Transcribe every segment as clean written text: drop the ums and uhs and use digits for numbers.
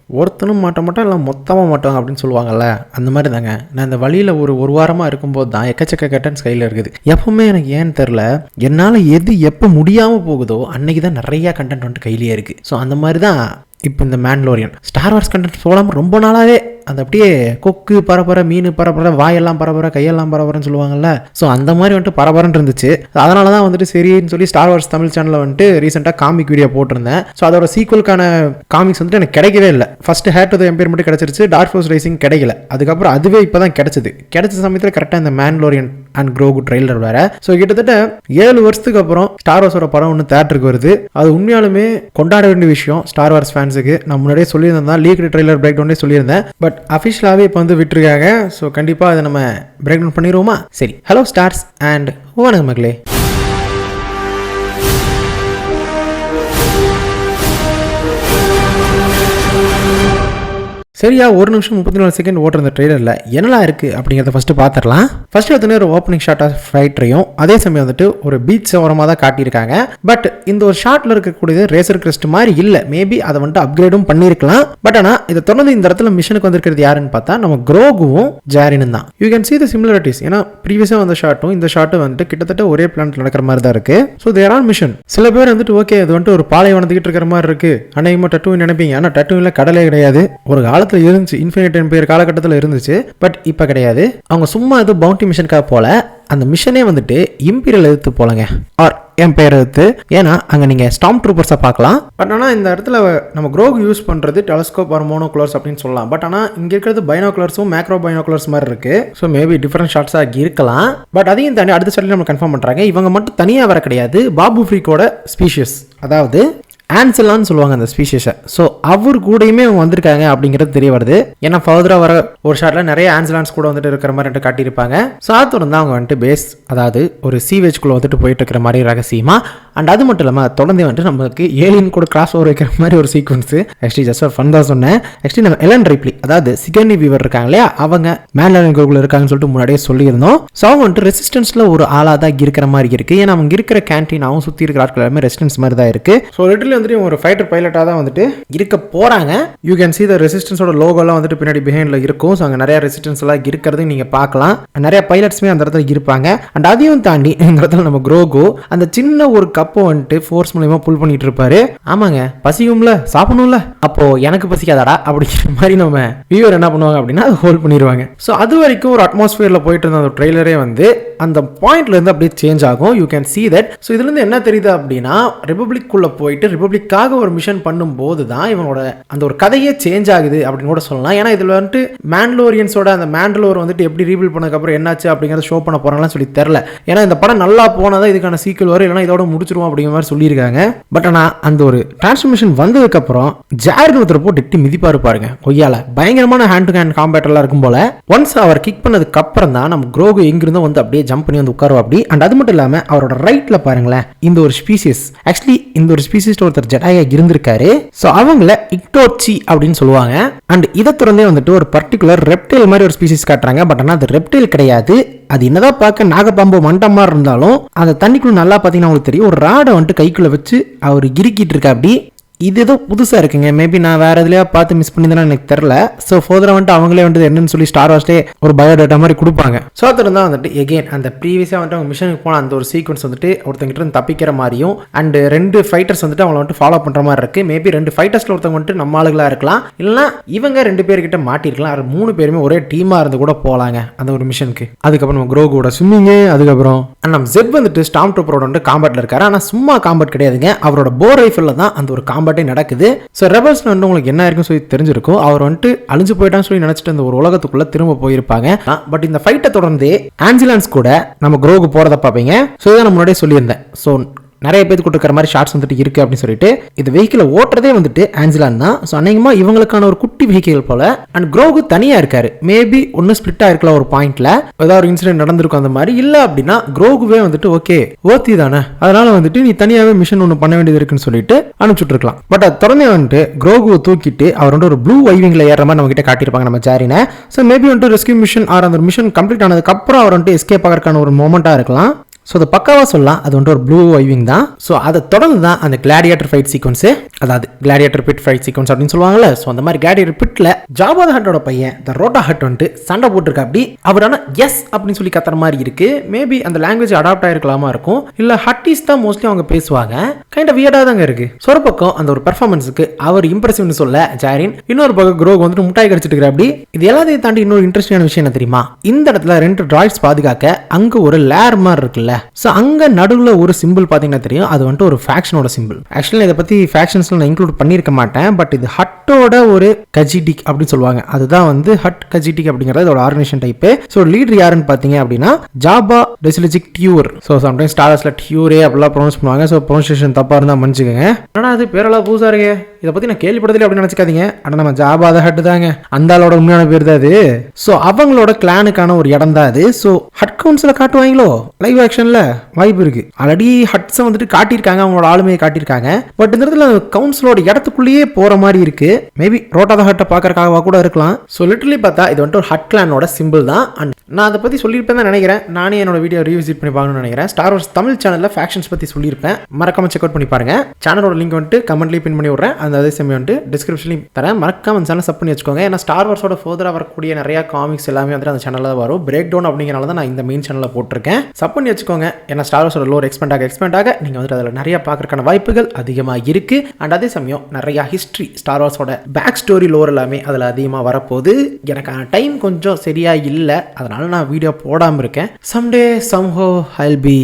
ஒருத்தனும் மாட்ட மாட்டான், இல்லை மொத்தமாக மாட்டாங்க அப்படின்னு சொல்லுவாங்கல்ல, அந்த மாதிரி தாங்க. நான் இந்த வழியில் ஒரு வாரமாக இருக்கும்போது தான் எக்கச்சக்க கட்டன்ஸ் கையில் இருக்குது. எப்பவுமே எனக்கு ஏன்னு தெரில, என்னால் எது எப்போ முடியாமல் போகுதோ அன்னைக்கு தான் நிறையா கண்டென்ட் வந்துட்டு கையிலேயே இருக்குது. ஸோ அந்த மாதிரி தான் இப்போ இந்த மேண்டலோரியன் ஸ்டார் வார்ஸ் கண்டென்ட் போடாமல் ரொம்ப நாளாகவே அது அப்படியே கொக்கு பரபர, மீன் பரபர, வாயெல்லாம் பரபர, கையெல்லாம் பரபரன்னு சொல்லுவாங்கல்ல. ஸோ அந்த மாதிரி வந்துட்டு பரபரன்னு இருந்துச்சு. அதனால தான் வந்துட்டு சரின்னு சொல்லி ஸ்டார் வார்ஸ் தமிழ் சேனலில் வந்துட்டு ரீசெண்டாக காமிக் வீடியோ போட்டிருந்தேன். ஸோ அதோட சீக்குவலுக்கான காமிக்ஸ் வந்துட்டு எனக்கு கிடைக்கவே இல்லை. First hair to the empire மட்டும் கிடச்சிருச்சு, டார்க் ஃபோர்ஸ் ரைசிங் கிடைக்கல. அதுக்கப்புறம் அதுவே இப்போ தான் கிடச்சிது. கிடைச்ச சமயத்தில் கரெக்டாக இந்த மேண்டலோரியன் அண்ட் க்ரோகு ட்ரெய்லர் வேற. ஸோ கிட்டத்தட்ட 7 வருஷத்துக்கு அப்புறம் ஸ்டார் வார்ஸோட படம் ஒன்று தேட்டருக்கு வருது. அது உண்மையாலுமே கொண்டாட வேண்டிய விஷயம் ஸ்டார் வார்ஸ் ஃபேன்ஸுக்கு. நான் முன்னாடியே சொல்லியிருந்தேன், லீக் ட்ரெய்லர் பிரேக் டவுனே சொல்லியிருந்தேன். பட் அஃபிஷியலாகவே இப்போ வந்து விட்டுருக்காங்க. ஸோ கண்டிப்பாக அதை நம்ம பிரேக் டவுன் பண்ணிடுவோமா? சரி, ஹலோ ஸ்டார்ஸ் அண்ட் வணக்கம் மக்களே. சரியா 1 நிமிஷம் 34 செகண்ட் ஓட்டுற இந்த ட்ரெய்லரில் என்னெல்லாம் இருக்குது அப்படிங்கிறத ஃபஸ்ட்டு பார்த்துடலாம். ஃபஸ்ட்டு வந்து ஒரு ஓப்பனிங் ஷாட் ஆஃப் ஃபைட்டரையும் அதே சமயம் வந்துட்டு ஒரு பீச் ஓரமாக தான் காட்டியிருக்காங்க. பட் இந்த ஒரு ஷாட்டில் இருக்கக்கூடியது ரேசர் கிறிஸ்ட் மாதிரி இல்லை. மேபி அதை வந்துட்டு அப்கிரேடும் பண்ணியிருக்கலாம். பட் ஆனால் இதை தொடர்ந்து இந்த இடத்துல மிஷனுக்கு வந்திருக்கிறது யாருன்னு பார்த்தா நம்ம க்ரோகுவும் ஜாரினும் தான். You can see the similarities. ஏன்னா ப்ரீவியஸாக வந்த ஷாட்டும் இந்த ஷாட்டும் வந்துட்டு கிட்டத்தட்ட ஒரே பிளானட் நடக்கிற மாதிரி தான் இருக்குது. So there on mission. சில பேர் வந்துட்டு ஓகே இது வந்துட்டு ஒரு பாலைவனத்துக்கிட்டு இருக்கிற மாதிரி இருக்குது, அநேகமாக டட்டுன்னு நினைப்பீங்க. ஆனால் டட்டு இல்லை, கடலே கிடையாது. ஒரு காலத்தில் இருந்துச்சு, இன்ஃபினிட் எம்பையர் காலகட்டத்தில் இருந்துச்சு. பட் இப்போ கிடையாது. அவங்க சும்மா இது பவுண்டி மிஷனுக்காக போல, அந்த மிஷனே வந்துட்டு இம்பீரியல் எதிர்த்து போலங்க, ஆர் எம்பையர் எதிர்த்து. ஏன்னா அங்கே நீங்கள் ஸ்டாம் ட்ரூப்பர்ஸை பார்க்கலாம். பட் ஆனால் இந்த இடத்துல நம்ம க்ரோக் யூஸ் பண்ணுறது டெலஸ்கோப் ஆர் மோனோகுலர்ஸ் அப்படின்னு சொல்லலாம். பட் ஆனால் இங்கே இருக்கிறது பைனோகுலர்ஸும் மேக்ரோ பைனோகுலர்ஸ் மாதிரி இருக்கு. ஸோ மேபி டிஃப்ரெண்ட் ஷாட்ஸாக இருக்கலாம். பட் அதையும் தாண்டி அடுத்த ஷாட்ல நம்ம கன்ஃபார்ம் பண்ணுறாங்க, இவங்க மட்டும் தனியாக வர கிடையாது. பாபு ஃப்ரீக்கோட ஸ்பீஷியஸ், அதாவது ஆன்சலான்னு சொல்லுவாங்க அந்த ஸ்பீஷிஸை. ஸோ அவர் கூடயுமே அவங்க வந்திருக்காங்க அப்படிங்கிறது தெரிய வருது. ஏன்னா ஃபர்தராக வர ஒரு ஷாட்டில் நிறைய ஆன்சலான்ஸ் கூட வந்துட்டு இருக்கிற மாதிரி காட்டியிருப்பாங்க. ஸோ அதோட அவங்க வந்துட்டு பேஸ், அதாவது ஒரு சீவேஜ்குள்ளே வந்துட்டு போயிட்டு இருக்கிற மாதிரி ரகசியமா. அண்ட் அது மட்டும் இல்லாமல் தொடர்ந்து வந்துட்டு நமக்கு ஏலியன் கூட கிராஸ் ஓவர் வைக்கிற மாதிரி ஒரு சீக்வன்ஸ். ஆக்சுவலி ஜஸ்ட் ஒரு ஃபன் தான் சொன்னேன். ஆக்சுவலி நம்ம எலன் ரைப்லி, அதாவது சிகர்னி வீவர் இருக்காங்க இல்லையா, அவங்க மேன்லாண்ட் கோகுல இருக்காங்கன்னு சொல்லிட்டு முன்னாடியே சொல்லியிருந்தோம். ஸோ அவங்க வந்துட்டு ரெசிஸ்டன்ஸில் ஒரு ஆளாக தான் இருக்கிற மாதிரி இருக்குது. ஏன்னா அவங்க இருக்கிற கேன்டீன் அவங்க சுற்றி இருக்கிற ஆட்கள் எல்லாமே ரெசிஸ்டன்ஸ் மாதிரி தான் இருக்குது. ஸோ லிட்டரலி வந்துட்டு ஒரு ஃபைட்டர் பைலட்டாக தான் வந்துட்டு இருக்க போகிறாங்க. யூ கேன் see the ரெசிஸ்டன்ஸோட லோகோலாம் வந்துட்டு பின்னாடி பிஹைண்டில் இருக்கும். ஸோ அங்கே நிறைய ரெசிஸ்டன்ஸ் எல்லாம் இருக்கிறது நீங்கள் பார்க்கலாம். நிறைய பைலட்ஸுமே அந்த இடத்துல இருப்பாங்க. அண்ட் அதையும் தாண்டி இந்த இடத்துல நம்ம க்ரோகோ அந்த சின்ன ஒரு கப்பை வந்துட்டு ஃபோர்ஸ் மூலமா புல் பண்ணிட்டு இருப்பாரு. ஆமாங்க, பசிக்கும்ல, சாப்பிடணும்ல, அப்போ எனக்கு பசிக்காதாடா அப்படிங்கிற மாதிரி நம்ம வியூவர் என்ன பண்ணுவாங்க அப்படின்னா அதை ஹோல்ட் பண்ணிடுவாங்க. ஸோ அது வரைக்கும் ஒரு அட்மாஸ்பியரில் போயிட்டு இருந்த அந்த ட்ரெய்லரே வந்து அந்த பாயிண்ட்ல இருந்து அப்படியே சேஞ்ச் ஆகும். You can see that. So இதுல இருந்து என்ன தெரியுது அப்படின்னா, ரிபப்ளிக்குள்ள போயிட்டு ரிபப்ளிக்காக ஒரு மிஷன் பண்ணும்போது தான் இவனோட அந்த ஒரு கதையே சேஞ்ச் ஆகுது அப்படின்னு கூட சொல்லலாம். ஏன்னா இதுல வந்துட்டு மேண்டலோரியன்ஸோட அந்த மேண்டலோர் வந்துட்டு எப்படி ரீபில்ட் பண்ணதுக்கு அப்புறம் என்னாச்சு அப்படிங்கறத ஷோ பண்ண போறாங்கன்னு சொல்லி தெரியல. ஏன்னா இந்த படம் நல்லா போனதா இதுக்கான சீக்வல் வரும், இல்லைன்னா இதோட முடிச்சிருவோம் அப்படிங்கிற மாதிரி சொல்லியிருக்காங்க. பட் ஆனா அந்த ஒரு டிரான்ஸ்ஃபர்மேஷன் வந்ததுக்கு அப்புறம் ஜாரின் ஒருத்தர் போட்டு எட்டி மிதிப்பாரு பாருங்க கொய்யால. பயங்கரமான ஹேண்ட் டு ஹேண்ட் காம்பேட் எல்லாம் இருக்கும் போல. ஒன்ஸ் அவர் கிக் பண்ணதுக்கு அப்புறம் தான் நம்ம க்ரோகு எங்கிருந்தோ வந்து அப்படியே ஜம்ப் பண்ணி வந்து உட்காருவா அப்படி. அண்ட் அது மட்டும் இல்லாம அவரோட ரைட்ல பாருங்களேன், இந்த ஒரு ஸ்பீசிஸ், ஆக்சுவலி இந்த ஒரு ஸ்பீசிஸ் ஒருத்தர் ஜெடாயா இருந்திருக்காரு. சோ அவங்கள இக்டோச்சி அப்படின்னு சொல்லுவாங்க. அண்ட் இதை தொடர்ந்தே வந்துட்டு ஒரு பர்டிகுலர் ரெப்டைல் மாதிரி ஒரு ஸ்பீசிஸ் காட்டுறாங்க. பட் ஆனால் அது ரெப்டைல் கிடையாது. அது என்னதான் பார்க்க நாகப்பாம்பு மண்டம் மாதிரி இருந்தாலும் அந்த தண்ணிக்குள்ள நல்லா பார்த்தீங்கன்னா உங்களுக்கு தெரியும், ஒரு ராடை வந்துட்டு கைக்குள்ள வச்சு அவர் இறுக்கிட்டு இருக்கா அப்படி. இது ஏதோ புதுசாக இருக்குங்க. மேபி நான் வேற எதுலையா பார்த்து மிஸ் பண்ணியிருந்தேன்னு எனக்கு தெரியல. ஸோ ஃபர்தராக வந்துட்டு அவங்களே வந்துட்டு என்னன்னு சொல்லி ஸ்டார் வார்ஸ்லேயே ஒரு பயோடேட்டா மாதிரி கொடுப்பாங்க. ஸோ அதில் தான் வந்துட்டு எகெயின் அந்த ப்ரீவியஸாக வந்துட்டு அவங்க மிஷனுக்கு போன அந்த ஒரு சீக்வன்ஸ் வந்துட்டு ஒருத்தங்கிட்ட இருந்து தப்பிக்கிற மாதிரியும் அண்ட் 2 ஃபைட்டர்ஸ் வந்துட்டு அவங்கள வந்துட்டு ஃபாலோ பண்ணுற மாதிரி இருக்கு. மேபி 2 ஃபைட்டர்ஸ்ல ஒருத்தவங்க வந்துட்டு நம்ம ஆளுகளாக இருக்கலாம், இல்லைனா இவங்க 2 பேர்கிட்ட மாட்டிருக்கலாம். அது 3 பேருமே ஒரே டீமாக இருந்து கூட போகலாங்க அந்த ஒரு மிஷனுக்கு. அதுக்கப்புறம் நம்ம க்ரோகோட ஸ்விம்மிங்கு, அதுக்கப்புறம் நம்ம ஜெட் வந்துட்டு ஸ்டாம் ட்ரூப்பரோட வந்துட்டு காம்பேட்ல இருக்காரு. ஆனால் சும்மா காம்பேட் கிடையாதுங்க, அவரோட போர் ரைஃபிளில் தான் அந்த ஒரு காம்பேட்டே நடக்குது. ஸோ ரெபல்ஸ் வந்து உங்களுக்கு என்ன இருக்குன்னு சொல்லி தெரிஞ்சிருக்கும். அவர் வந்துட்டு அழிஞ்சு போயிட்டான்னு சொல்லி நினைச்சிட்டு அந்த ஒரு உலகத்துக்குள்ள திரும்ப போயிருப்பாங்க. பட் இந்த ஃபைட்டை தொடர்ந்து ஆன்சிலான்ஸ் கூட நம்ம க்ரோகு போறத பார்ப்பீங்க. ஸோ இதை நான் முன்னாடியே சொல்லியிருந்தேன். ஸோ நிறைய பேருக்கு கொடுக்குற மாதிரி ஷார்ட்ஸ் வந்துட்டு இருக்கு அப்படின்னு சொல்லிட்டு இது வெஹிக்கிளை ஓட்டுறதே வந்துட்டு ஆன்சிலான் தான். ஸோ அநேகமாக இவங்களுக்கான ஒரு குட்டி வெஹிக்கிள் போல. அண்ட் க்ரோகு தனியாக இருக்காரு. மேபி ஒன்று ஸ்பிளிட் ஆயிருக்கலாம் ஒரு பாயிண்ட்ல, ஏதாவது ஒரு இன்சிடென்ட் நடந்திருக்கும் அந்த மாதிரி. இல்லை அப்படின்னா க்ரோகுவே வந்துட்டு ஓகே ஓத்தி தானே, அதனால வந்துட்டு நீ தனியாகவே மிஷன் ஒன்று பண்ண வேண்டியது இருக்குன்னு சொல்லிட்டு அனுப்பிச்சுட்டு இருக்கலாம். பட் அது தொடர்ந்து வந்துட்டு க்ரோகுவை தூக்கிட்டு அவர் வந்து ஒரு ப்ளூ வைவிங்ல ஏற மாதிரி நம்ம கிட்ட காட்டியிருப்பாங்க நம்ம ஜாரினை. ஸோ மேபி வந்துட்டு ரெஸ்கியூ மிஷன் ஆர் அந்த மிஷன் கம்ப்ளீட் ஆனதுக்கு அப்புறம் அவர் வந்துட்டு எஸ்கேப் ஆகிறதுக்கான ஒரு மொமெண்டா இருக்கலாம். ஸோ அது பக்காவாக சொல்லலாம் அது வந்துட்டு ஒரு ப்ளூ வைவிங் தான். ஸோ அதை தொடர்ந்து தான் அந்த கிளாடியேட்டர் ஃபைட் சீக்வன்ஸு, அதாவது கிளாடியேட்டர் பிட் ஃபைட் சீக்வன்ஸ் அப்படின்னு சொல்லுவாங்கல்ல. ஸோ அந்த மாதிரி கிளாடியேட்டர் பிட்டில் ஜாபா த ஹட்டோட பையன் த ரோட்டா ஹட் வந்துட்டு சண்டை போட்டிருக்கா. அப்படி அவரான எஸ் அப்படின்னு சொல்லி கத்துற மாதிரி இருக்கு. மேபி அந்த லாங்குவேஜ் அடாப்ட் ஆயிருக்கலாமா இருக்கும், இல்லை ஹட்டீஸ் தான் மோஸ்ட்லி அவங்க பேசுவாங்க. கைண்ட் ஆஃப் வியர்டாக தாங்க இருக்கு. ஸோ ஒரு பக்கம் அந்த ஒரு பெர்ஃபார்மன்ஸுக்கு அவர் இம்ப்ரெசிவ்னு சொல்ல ஜாரின், இன்னொரு பக்கம் க்ரோக் வந்துட்டு முட்டாய் கடிச்சிட்டு இருக்கிற. அப்படி இது எல்லாத்தையும் தாண்டி இன்னொரு இன்ட்ரெஸ்டிங்கான விஷயம் என்ன தெரியுமா, இந்த இடத்துல 2 ட்ராய்ட்ஸ் பாதுகாக்க அங்க ஒரு லேர் மாதிரி இருக்குல்ல. ஸோ அங்க நடுவில் ஒரு சிம்பிள் பார்த்தீங்கன்னா தெரியும், அது வந்துட்டு ஒரு ஃபேக்ஷனோட சிம்பிள். ஆக்சுவலி இதை பத்தி ஃபேக்ஷன்ஸ்ல நான் இன்க்ளூட் பண்ணியிருக்க மாட்டேன், பட் இது ஹட்டோட ஒரு கஜிடிக் அப்படின்னு சொல்லுவாங்க. அதுதான் வந்து ஹட் கஜிடிக் அப்படிங்கிறது இதோட ஆர்கனைசேஷன் டைப். ஸோ லீடர் யாருன்னு பார்த்தீங்க அப்படின்னா ஜாபா டெசிலிஜிக் டியூர். ஸோ சம்டைம்ஸ் ஸ்டாரஸ்ல டியூரே அப்படிலாம் ப்ரொனவுன்ஸ் பண்ணுவாங்க. ஸோ ப்ரொனன்சியேஷன் தப்பா இருந்தால் மன்னிச்சுக்கோங்க. ஆனால் அது பேரெல்லாம் புதுசாக இருக்கு, இதை பத்தி நான் கேள்விப்பட்டதில்லை அப்படின்னு நினைச்சுக்காதீங்க. ஆனால் நம்ம ஜாபா த ஹட் தாங்க, அந்த ஆளோட உண்மையான பேர் தான் அது. ஸோ அவங்களோட கிளானுக்கான ஒரு இடம் தான் அது. ஸோ ஹட் கவுன்சில காட்டுவாங்களோ லைவ் ஆக்ஷன்ல வாய்ப்பு இருக்கு. ஆல்ரெடி ஹட்ஸை வந்துட்டு காட்டியிருக்காங்க, அவங்களோட ஆளுமையை காட்டியிருக்காங்க. பட் இந்த இடத்துல கவுன்சிலோட இடத்துக்குள்ளேயே போற மாதிரி இருக்கு. மேபி ரோட்டா த ஹட்டை பார்க்கறதுக்காக கூட இருக்கலாம். ஸோ லிட்டரலி பார்த்தா இது வந்துட்டு ஒரு ஹட் கிளானோட சிம்பிள் தான். அண்ட் நான் அதை பத்தி சொல்லியிருப்பேன் தான் நினைக்கிறேன். நானே என்னோட வீடியோ ரீவிசிட் பண்ணி பார்க்கணும்னு நினைக்கிறேன். ஸ்டார் வார்ஸ் தமிழ் சேனல்ல ஃபேக்ஷன்ஸ் பத்தி சொல்லியிருப்பேன், மறக்காம செக் அவுட் பண்ணி பாருங்க. சேனலோட லிங்க் வந்துட்டு கமெண்ட்லேயே பின் பண்ணி விடுறேன், அந்த அதே சமயம் வந்துட்டு டிஸ்கிரிப்ஷன்லையும் தரேன். மறக்காம அந்த சேனல் சப் பண்ணி வச்சுக்கோங்க. ஏன்னா ஸ்டார் வார்ஸோட ஃபர்தராக வரக்கூடிய நிறைய காமிக்ஸ் எல்லாமே வந்துட்டு அந்த சேனலில் வரும். பிரேக் டவுன் அப்படிங்கிறனால தான் நான் இந்த மெயின் சேனலில் போட்டிருக்கேன். சப் பண்ணி வச்சுக்கோங்க. ஏன்னா ஸ்டார் வார்ஸோட லோர் எக்ஸ்பெண்ட் ஆக நீங்கள் வந்துட்டு அதில் நிறைய பார்க்கறதுக்கான வாய்ப்புகள் அதிகமாக இருக்கு. அண்ட் அதே சமயம் நிறைய ஹிஸ்ட்ரி ஸ்டார் வார்ஸோட பேக் ஸ்டோரி லோர் எல்லாமே அதில் அதிகமாக வரப்போகுது. எனக்கான டைம் கொஞ்சம் சரியா இல்லை, அதனால நான் வீடியோ போடாமல் இருக்கேன். சம்டே சம்ஹோ ஐல் பி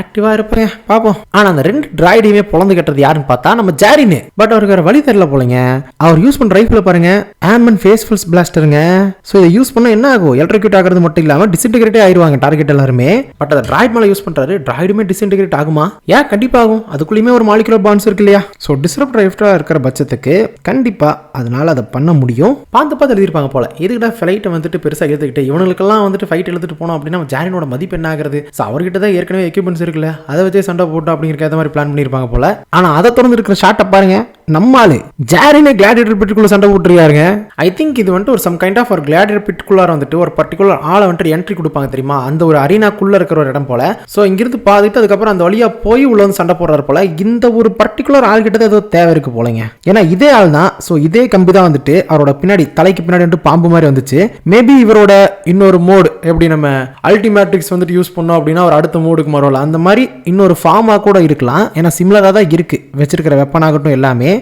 ஆக்டிவா இருப்பேன், பார்ப்போம். ஆனால் அந்த 2 டிராய்டையுமே பொழந்து கட்டுறது யாருன்னு பார்த்தா நம்ம ஜாரின். பட் அவருக்கு வேற வழி தெரியல போலங்க. அவர் யூஸ் பண்ற ரைஃபிள் பாருங்க, ஆமன் ஃபேஸ்ஃபுல்ஸ் பிளாஸ்டருங்க. ஸோ இதை யூஸ் பண்ணா என்ன ஆகும், எலக்ட்ரிக்யூட் ஆகிறது மட்டும் இல்லாமல் டிஸ்இன்டிகிரேட்டே ஆயிடுவாங்க டார்கெட் எல்லாருமே. பட் அதை டிராய்ட் மேலே யூஸ் பண்றாரு, டிராய்டுமே டிஸ்இன்டிகிரேட் ஆகுமா? ஏன் கண்டிப்பா ஆகும், அதுக்குள்ளேயுமே ஒரு மாலிகுலர் பாண்ட்ஸ் இருக்கு இல்லையா. ஸோ டிஸ்ரப்ட் ரைஃப்டா இருக்கிற பட்சத்துக்கு கண்டிப்பா அதனால அதை பண்ண முடியும். பார்த்து எழுதிருப்பாங்க போல, எதுக்கிட்ட ஃபிளைட்டை வந்துட்டு பெருசாக எடுத்துக்கிட்டு இவனுக்கெல்லாம் வந்துட்டு ஃபைட் எழுதிட்டு போனோம் அப்படின்னா ஜாரினோட மதிப்பு என்ன ஆகுறது. ஸோ அவர்கிட்ட தான் ஏற்கனவே எக்யூப்மெண்ட்ஸ் இருக்குல்ல, அதை வச்சே சண்டை போட்டோம் அப்படிங்கிற மாதிரி பிளான் பண்ணியிருப்பாங்க போல. ஆனால் அதை தொடர்ந்து இருக்கிற ஷாட்டை பாருங்க, நம்மாலு ஜாரினே கிளாடியேட்டர் பிட்டுக்குள்ள சண்டை போட்டுருக்காருங்க. ஐ திங்க் இது வந்துட்டு ஒரு சம் கைண்ட் ஆஃப் ஒரு கிளாடியேட்டர் பிட்டுக்குள்ளார வந்துட்டு ஒரு பர்டிகுலர் ஆளை வந்துட்டு என்ட்ரி கொடுப்பாங்க தெரியுமா, அந்த ஒரு அரீனாக்குள்ள இருக்கிற ஒரு இடம் போல. ஸோ இங்கிருந்து பாதிட்டு அதுக்கப்புறம் அந்த வழியா போய் உள்ள வந்து சண்டை போடுறாரு போல. இந்த ஒரு பர்டிகுலர் ஆள் கிட்ட ஏதோ தேவை இருக்கு போலங்க. ஏன்னா இதே ஆள் தான். ஸோ இதே கம்பி தான் வந்துட்டு அவரோட பின்னாடி தலைக்கு பின்னாடி வந்துட்டு பாம்பு மாதிரி வந்துச்சு. மேபி இவரோட இன்னொரு மோடு எப்படி நம்ம அல்டிமேட்டிக்ஸ் வந்துட்டு யூஸ் பண்ணோம் அப்படின்னா ஒரு அடுத்த மோடுக்கு மாறல, அந்த மாதிரி இன்னொரு ஃபார்மா கூட இருக்கலாம். ஏன்னா சிமிலரா தான் இருக்கு வச்சிருக்கிற வெப்பன் ஆகட்டும் எல்லாமே.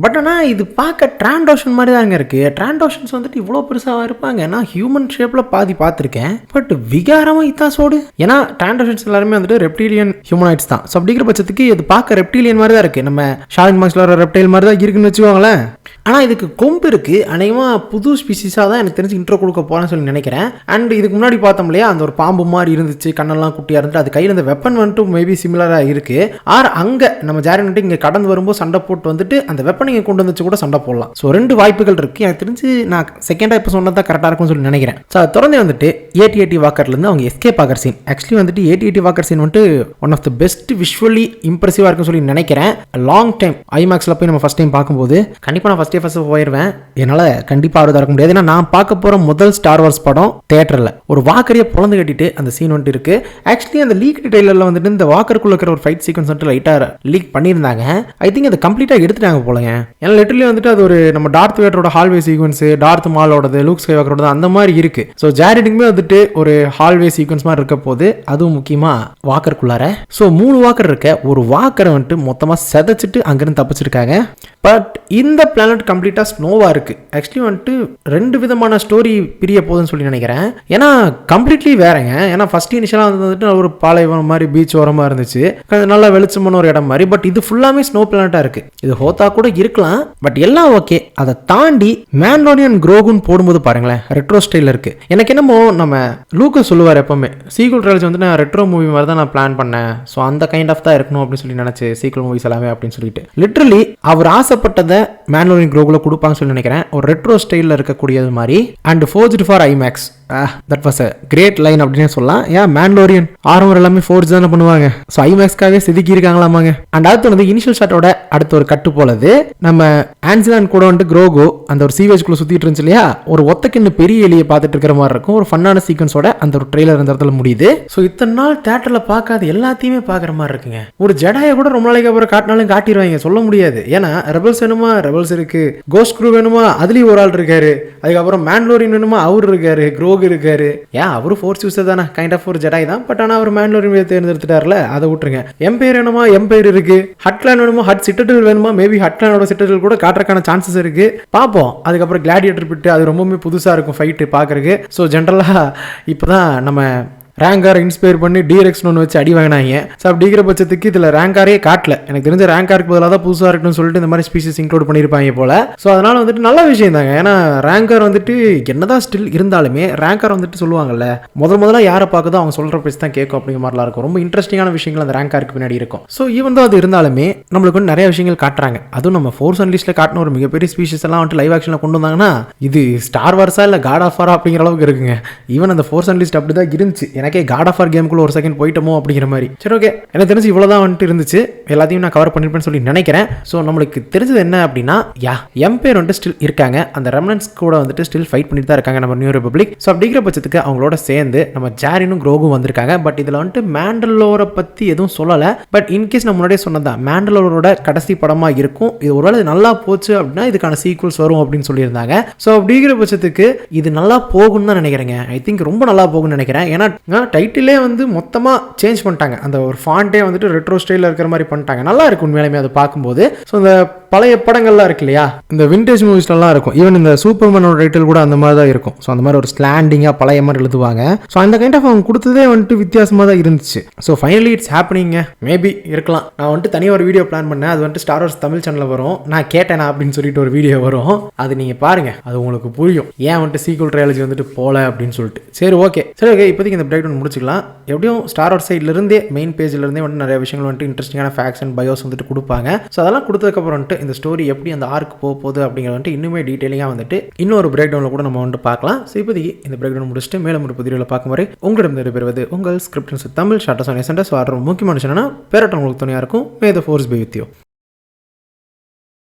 பட் ஆனால் இது பார்க்க டிராண்டோஷன் மாதிரி தாங்க இருக்கு. டிராண்டோஷன்ஸ் வந்துட்டு இவ்வளோ பெருசாக இருப்பாங்க. நான் ஹியூமன் ஷேப்ல பாதி பார்த்துருக்கேன், பட் விகாரமா இத்தாசோடு. ஏன்னா டிராண்டோஷன்ஸ் எல்லாருமே வந்துட்டு ரெப்டீலியன் ஹியூமனாய்ட்ஸ் தான். ஸோ அப்படிங்கிற பட்சத்துக்கு இது பார்க்க ரெப்டீலியன் மாதிரி தான் இருக்கு. நம்ம ஷார்க் மார்க்ஸ்ல வர ரெப்டைல் மாதிரி தான் இருக்குன்னு வச்சுக்கோங்களேன். ஆனால் இதுக்கு கொம்பு இருக்கு. அநேகமாக புது ஸ்பீசிஸாக தான் எனக்கு தெரிஞ்சு இன்ட்ரோ கொடுக்க போறேன்னு சொல்லி நினைக்கிறேன். அண்ட் இதுக்கு முன்னாடி பார்த்தோம் இல்லையா, அந்த ஒரு பாம்பு மாதிரி இருந்துச்சு, கண்ணெல்லாம் குட்டியாக இருந்துட்டு அது கையில் இந்த வெப்பன் வந்துட்டு மேபி சிமிலராக இருக்கு. ஆர் அங்கே நம்ம ஜாரின் வந்துட்டு இங்கே கடந்து வரும்போது சண்டை போட்டு வந்துட்டு அந்த வெப்பன் இங்கே கொண்டு வந்துச்சு கூட சண்டை போடலாம். ஸோ 2 வாய்ப்புகள் இருக்கு. எனக்கு தெரிஞ்சு நான் செகண்டாக இப்போ சொன்னது தான் கரெக்டாக இருக்கும்னு சொல்லி நினைக்கிறேன். ஸோ அதை தொடர்ந்து வந்துட்டு AT-AT வாக்கர்லேருந்து அவங்க எஸ்கேப் ஆகிற சீன். ஆக்சுவலி வந்துட்டு AT-AT வாக்கர் சீன் வந்துட்டு one of the best visually இம்ப்ரெசிவாக இருக்குன்னு சொல்லி நினைக்கிறேன். லாங் டைம் ஐமேக்ஸில் போய் நம்ம ஃபர்ஸ்ட் டைம் பார்க்கும்போது கண்டிப்பாக நான் ஃபர்ஸ்ட் போயிடுவேன். என்னால் கண்டிப்பாக ஆர்வம் தரக்க முடியாது. ஏன்னா நான் பார்க்க போகிற முதல் ஸ்டார் வார்ஸ் படம் தியேட்டரில் ஒரு வாக்கரையை பொழந்து கட்டிட்டு அந்த சீன் வந்துட்டு இருக்கு. ஆக்சுவலி அந்த லீக் ட்ரெய்லரில் வந்துட்டு இந்த வாக்கருக்குள்ள இருக்கிற ஒரு ஃபைட் சீக்வன்ஸ் வந்துட்டு லைட்டாக லீக் பண்ணியிருந்தாங்க. ஐ திங்க் அதை கம்ப்ளீட்டாக எடுத்துட்டாங்க போலங்க. ஏன்னா லிட்டரலி வந்துட்டு அது ஒரு நம்ம டார்த் வேடரோட ஹால்வே சீக்வன்ஸ், டார்த் மாலோடது, லூக் ஸ்கைவாக்கரோட அந்த மாதிரி இருக்கு. ஸோ ஜாரினுக்குமே வந்துட்டு ஒரு ஹால்வே சீக்வன்ஸ் மாதிரி இருக்க போது, அதுவும் முக்கியமாக வாக்கருக்குள்ளார. ஸோ 3 வாக்கர் இருக்க ஒரு வாக்கரை வந்துட்டு மொத்தமாக செதைச்சிட்டு அங்கிருந்து தப்பிச்சிருக்காங்க. பட் இந்த பிளானட் கம்ப்ளீட்டாக ஸ்னோவாக இருக்கு. ஆக்சுவலி வந்துட்டு 2 விதமான ஸ்டோரி பிரிய போகுதுன்னு சொல்லி நினைக்கிறேன். ஏன்னா கம்ப்ளீட்லி வேறங்க. ஏன்னா ஃபர்ஸ்ட் இனிஷியலாக வந்துட்டு ஒரு பாலைவனம் மாதிரி பீச் ஓரமாக இருந்துச்சு, நல்லா வெளிச்சமான ஒரு இடம் மாதிரி. பட் இது ஃபுல்லாமே ஸ்னோ பிளானட்டாக இருக்கு. இது ஹோத்தா கூட இருக்கலாம், பட் எல்லாம் ஓகே. அதை தாண்டி மேண்டோனியன் குரோகுன்னு போடும்போது பாருங்களேன், ரெட்ரோ ஸ்டைல் இருக்கு. எனக்கு என்னமோ நம்ம லூக்கஸ் சொல்லுவார் எப்பவுமே, சீக்வல் ட்ரையல்ஸ் வந்து நான் ரெட்ரோ மூவி மாதிரி தான் நான் பிளான் பண்ணேன். ஸோ அந்த கைண்ட் ஆஃப் தான் இருக்கணும் அப்படின்னு சொல்லி நினைச்சு சீக்வல் மூவிஸ் எல்லாமே அப்படின்னு சொல்லிட்டு லிட்டரலி அவர் ஆசைப்பட்டதை மேண்டோனியன் குரோகுல கொடுப்பாங்கன்னு சொல்லி நினைக்கிறேன். ஒரு ரெட்ரோ ஸ்டைலில் இருக்கக்கூடியது மாதிரி. And forged for IMAX that was a great line அப்படின்னு சொல்லலாம். ஏன் மேண்டலோரியன் ஆர்மர் எல்லாமே ஃபோர்ஸ் தானே பண்ணுவாங்க. ஸோ ஐமேக்ஸ்க்காகவே செதுக்கி இருக்காங்களாமாங்க. அண்ட் அடுத்து வந்து இனிஷியல் ஷாட்டோட அடுத்த ஒரு கட்டு போலது நம்ம ஆன்சிலான் கூட வந்துட்டு குரோகோ அந்த ஒரு சீவேஜ்குள்ள சுத்திட்டு இருந்துச்சு இல்லையா, ஒரு ஒத்தக்கின்னு பெரிய எலியை பார்த்துட்டு இருக்கிற மாதிரி இருக்கும். ஒரு ஃபன்னான சீக்வன்ஸோட அந்த ஒரு ட்ரெய்லர் அந்த இடத்துல முடியுது. ஸோ இத்தனை நாள் தியேட்டர்ல பார்க்காத எல்லாத்தையுமே பார்க்குற மாதிரி இருக்குங்க. ஒரு ஜெடாயை கூட ரொம்ப நாளைக்கு அப்புறம் காட்டினாலும் காட்டிடுவாங்க, சொல்ல முடியாது. ஏன்னா ரெபல்ஸ் வேணுமா ரெபல்ஸ் இருக்கு, கோஸ்ட் க்ரூ வேணுமா அதுலயும் ஒரு ஆள் இருக்காரு, அதுக்கப்புறம் மேண்டலோரியன் வேணுமா அவர் இருக்காரு, குரோக் இருக்காரு. ஏன் அவரு ஃபோர்ஸ் யூஸர் தானே, கைண்ட் ஆஃப் ஒரு ஜெடாய் தான். பட் ஆனால் அவர் மேண்டலோரியன் தேர்ந்தெடுத்துட்டார்ல, அதை விட்டுருங்க. எம்பையர் வேணுமா எம்பையர் இருக்கு, ஹட்லாண்ட் வேணுமா ஹட் சிட்டடல் வேணுமா மேபி ஹட்லாண்டோட சிட்டடல் கூட காட்டுறதுக்கான சான்சஸ் இருக்கு, பார்ப்போம். அதுக்கப்புறம் கிளாடியேட்டர் பிட்டு அது ரொம்பவுமே புதுசா இருக்கும் ஃபைட்டு பார்க்கறதுக்கு. ஸோ ஜென்ரலா இப்போதான் நம்ம ரேங்காரை இன்ஸ்பயர் பண்ணி டிரெக்ஸ்னு ஒன்று வச்சு அடி வாங்கினாங்க. ஸோ அப்படிங்கிற பட்சத்துக்கு இதில் ரேங்காரே காட்டல. எனக்கு தெரிஞ்ச ரேங்காருக்கு பதிலாக தான் புதுசாக இருக்கணும்னு சொல்லிட்டு இந்த மாதிரி ஸ்பீஷஸ் இன்க்ளூட் பண்ணியிருப்பாங்க போல. ஸோ அதனால வந்துட்டு நல்ல விஷயம் தாங்க. ஏன்னா ரேங்கார் வந்துட்டு என்னதான் ஸ்டில் இருந்தாலுமே ரேங்கார் வந்துட்டு சொல்லுவாங்கல்ல, முதல்ல யாரை பார்க்குதோ அவங்க சொல்கிற பேச்சு தான் கேட்கும் அப்படிங்கிற மாதிரிலாம் இருக்கும். ரொம்ப இன்ட்ரெஸ்டிங்கான விஷயங்கள் அந்த ரேங்காருக்கு பின்னாடி இருக்கும். ஸோ ஈவன் தான் அது இருந்தாலுமே நம்மளுக்கு வந்து நிறைய விஷயங்கள் காட்டுறாங்க. அதுவும் நம்ம ஃபோர்ஸ் அன்லிஸ்ட்டில் காட்டின ஒரு மிகப்பெரிய ஸ்பீஷஸ் எல்லாம் வந்துட்டு லைவ் ஆக்ஷனில் கொண்டு வந்தாங்கன்னா இது ஸ்டார் வார்ஸா இல்லை காட் ஆஃப் வாரா அப்படிங்கிற அளவுக்கு இருக்குங்க. ஈவன் அந்த ஃபோர்ஸ் அன்லிஸ்ட் அப்படி தான் இருந்துச்சு. எனக்கே காட் ஆஃப் வார் கேமுக்குள்ள ஒரு செகண்ட் போயிட்டோமோ அப்படிங்கிற மாதிரி. சரி ஓகே, எனக்கு தெரிஞ்சு இவ்வளோதான் வந்துட்டு இருந்துச்சு. எல்லாத்தையும் நான் கவர் பண்ணிருப்பேன்னு சொல்லி நினைக்கிறேன். ஸோ நம்மளுக்கு தெரிஞ்சது என்ன அப்படின்னா, எம்பையர் வந்துட்டு ஸ்டில் இருக்காங்க, அந்த ரெமனன்ஸ் கூட வந்துட்டு ஸ்டில் ஃபைட் பண்ணிட்டு தான் இருக்காங்க நம்ம நியூ ரிபப்ளிக். ஸோ அப்படிங்கிற பட்சத்துக்கு அவங்களோட சேர்ந்து நம்ம ஜாரினும் குரோகும் வந்திருக்காங்க. பட் இதில் வந்துட்டு மேண்டலோரை பற்றி எதுவும் சொல்லலை. பட் இன்கேஸ் நம்ம முன்னாடியே சொன்னதான் மேண்டலோரோட கடைசி படமாக இருக்கும். இது ஒருவேளை நல்லா போச்சு அப்படின்னா இதுக்கான சீக்வல்ஸ் வரும் அப்படின்னு சொல்லியிருந்தாங்க. ஸோ அப்படிங்கிற பட்சத்துக்கு இது நல்லா போகும்னு தான் நினைக்கிறேங்க. ஐ திங்க் ரொம்ப நல்லா போகும்னு நினைக்கிறேன். ஏன்னா டைட்டிலே வந்து மொத்தமாக சேஞ்ச் பண்ணிட்டாங்க. அந்த ஒரு ஃபாண்ட்டே வந்துட்டு ரெட்ரோ ஸ்டைலில் இருக்கிற மாதிரி பண்ணிட்டாங்க. நல்லா இருக்கும் உண்மையிலுமே அது பார்க்கும்போது. ஸோ இந்த பழைய படங்கள்லாம் இருக்கு இல்லையா, இந்த விண்டேஜ் மூவிஸ்லாம் இருக்கும். ஈவன் இந்த சூப்பர்மேனோட டைட்டில் கூட அந்த மாதிரி தான் இருக்கும். ஸோ அந்த மாதிரி ஒரு ஸ்லாண்டிங்காக பழைய மாதிரி எழுதுவாங்க. ஸோ அந்த கைண்ட் ஆஃப் அவங்க கொடுத்ததே வந்துட்டு வித்தியாசமாக தான் இருந்துச்சு. So finally it's happening. Maybe இருக்கலாம். நான் வந்துட்டு தனியாக ஒரு வீடியோ பிளான் பண்ணேன். அது வந்துட்டு ஸ்டார் வார்ஸ் தமிழ் சேனலில் வரும். நான் கேட்டேனா அப்படின்னு சொல்லிட்டு ஒரு வீடியோ வரும். அது நீங்கள் பாருங்க, அது உங்களுக்கு புரியும் ஏன் வந்துட்டு சீக்வல் ட்ரையாலஜி வந்துட்டு போல அப்படின்னு சொல்லிட்டு. சரி ஓகே இப்போதைக்கு இந்த பிரேக் டவுன் முடிச்சுக்கலாம். எப்படியும் ஸ்டார் வார்ஸ் சைட்லேருந்தே மெயின் பேஜ்லேருந்தே வந்துட்டு நிறைய விஷயங்கள் வந்துட்டு இன்ட்ரெஸ்டிங்கான ஃபேக்ட்ஸ் அண்ட் பயோஸ் வந்துட்டு கொடுப்பாங்க. ஸோ அதெல்லாம் கொடுத்ததுக்கப்புறம் வந்துட்டு இந்த ஸ்டோரி எப்படி அந்த ஆர்க் போகுது அப்படிங்கிறது வந்துட்டு இன்னுமே டீட்டெயிலிங்காக வந்துட்டு இன்னொரு பிரேக் டவுனில் கூட நம்ம வந்துட்டு பார்க்கலாம். ஸோ இப்போதைக்கு இந்த பிரேக் டவுன் முடிச்சுட்டு மேலும் ஒரு புதிய பார்க்கும் வரை உங்களிடம் பெறுவது உங்கள் ஸ்கிரிப்ட் தமிழ் ஷார்ட்டஸ் ஆர் முக்கியமான விஷயம் என்னன்னா பேரட்டம் உங்களுக்கு துணையாக இருக்கும். May the force be with you.